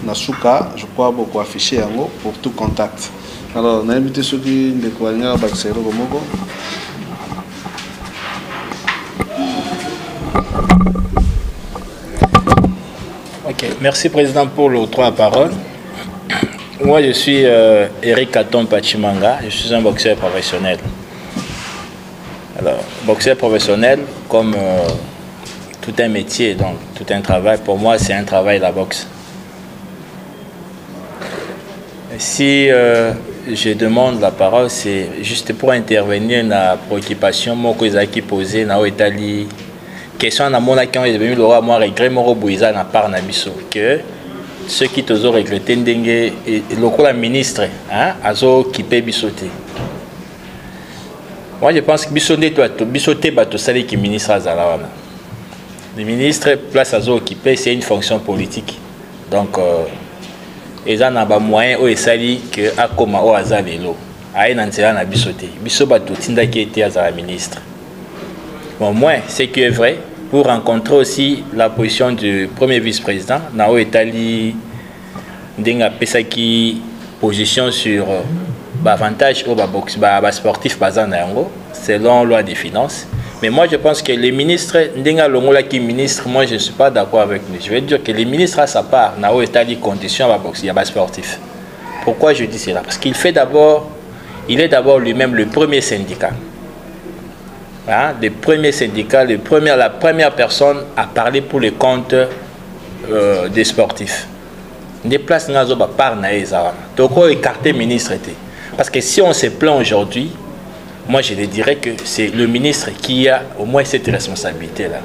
na suka je crois beaucoup affiché yango pour tout contact alors na invité soki ndeko alinga bakisero komoko. Ok, merci Président pour l'octroi de parole. Moi je suis Eric Katon Pachimanga, je suis un boxeur professionnel. Alors, boxeur professionnel, comme tout un métier, donc tout un travail, pour moi c'est un travail la boxe. Si je demande la parole, c'est juste pour intervenir dans la préoccupation que posée dans l'Italie. Question na mona qui ont devenu le roi moi regret moro buiza na part na biso que ceux qui toujours regretté ndenge le la ministre hein azo kipé bisoté. Moi je pense que bisoté toi bisoté bato sali qui ministre azalawana. Le ministre place azo occupé c'est une fonction politique. Donc ils en a ba moyen o esali que akoma o azalelo. Aye na nzela na bisoté. Biso bato tinda qui était azala ministre. Bon, moi, ce qui est vrai, pour rencontrer aussi la position du premier vice-président, Nao Etali Denga Pesaki, position sur l'avantage au sportif selon la loi des finances. Mais moi, je pense que les ministres, Denga Longola qui ministre, moi, je ne suis pas d'accord avec lui. Je veux dire que les ministres, à sa part, Nao Etali condition à sportif. Pourquoi je dis cela? Parce qu'il est d'abord lui-même le premier syndicat. Hein, des premiers syndicats, la première personne à parler pour le compte des sportifs. Des places n'a pas par naïsa. Donc on écarter ministre était. Parce que si on se plaint aujourd'hui, moi je dirais que c'est le ministre qui a au moins cette responsabilité là.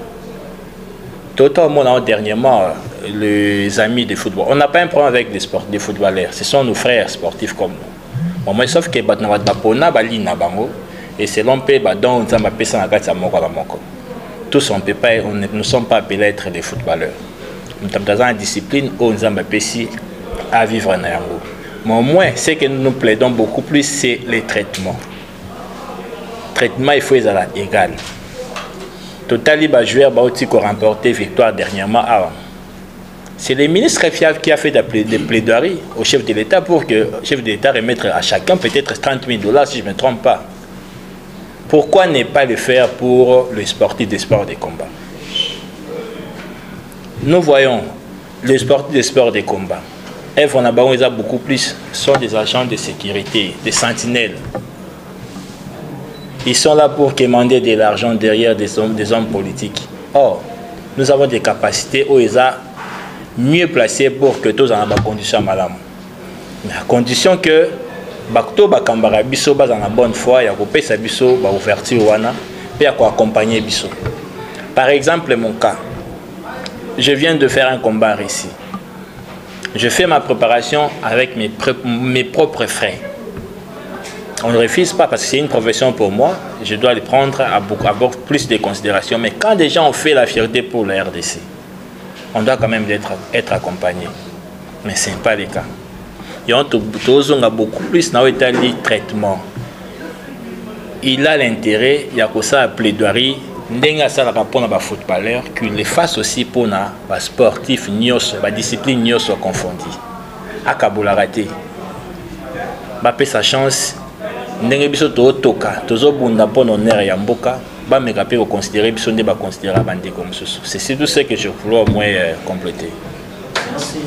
Totalement dernièrement les amis de football. On n'a pas un problème avec des footballeurs. Ce sont nos frères sportifs comme nous. Bon, mais sauf que et selon P, donc, tous on peut pas, nous ne sommes pas appelés à être des footballeurs. Nous sommes dans une discipline où nous sommes appelés à vivre en Yango. Mais au moins, ce que nous plaidons beaucoup plus, c'est les traitements. Traitement, il faut être égal. Total, les joueurs qui ont remporté victoire dernièrement. C'est le ministre qui a fait des plaidoiries au chef de l'État pour que le chef de l'État remette à chacun peut-être 30 000 $ si je ne me trompe pas. Pourquoi ne pas le faire pour les sportifs des sports de combat? Nous voyons les sportifs des sports de combat. Ils ont beaucoup plus, sont des agents de sécurité, des sentinelles. Ils sont là pour commander de l'argent derrière des hommes politiques. Or, nous avons des capacités où ils sont mieux placés pour que tous en des conditions malamu. Mais à condition que Bakto Bakambara Biso bas en bonne foi, il y a coupé sa biso, ba ouverture wana, puis à accompagner biso. Par exemple, mon cas, je viens de faire un combat ici. Je fais ma préparation avec mes propres frais. On ne refuse pas parce que c'est une profession pour moi. Je dois les prendre à beaucoup plus de considération. Mais quand des gens ont fait la fierté pour la RDC, on doit quand même être accompagné. Mais ce n'est pas le cas. Et on a beaucoup plus dans le traitement. Il a l'intérêt, il y a que ça, la plaidoirie, il ça pour les footballeurs, qu'il les fasse aussi pour les sportifs, les disciplines soient confondues. À Kaboula raté. Il sa chance. Ndenge biso toka tozobunda pour honneur ya mboka ba meka pe considérer biso nde ba considérer bande comme ça. C'est tout ce que je voulais au moins compléter. Merci.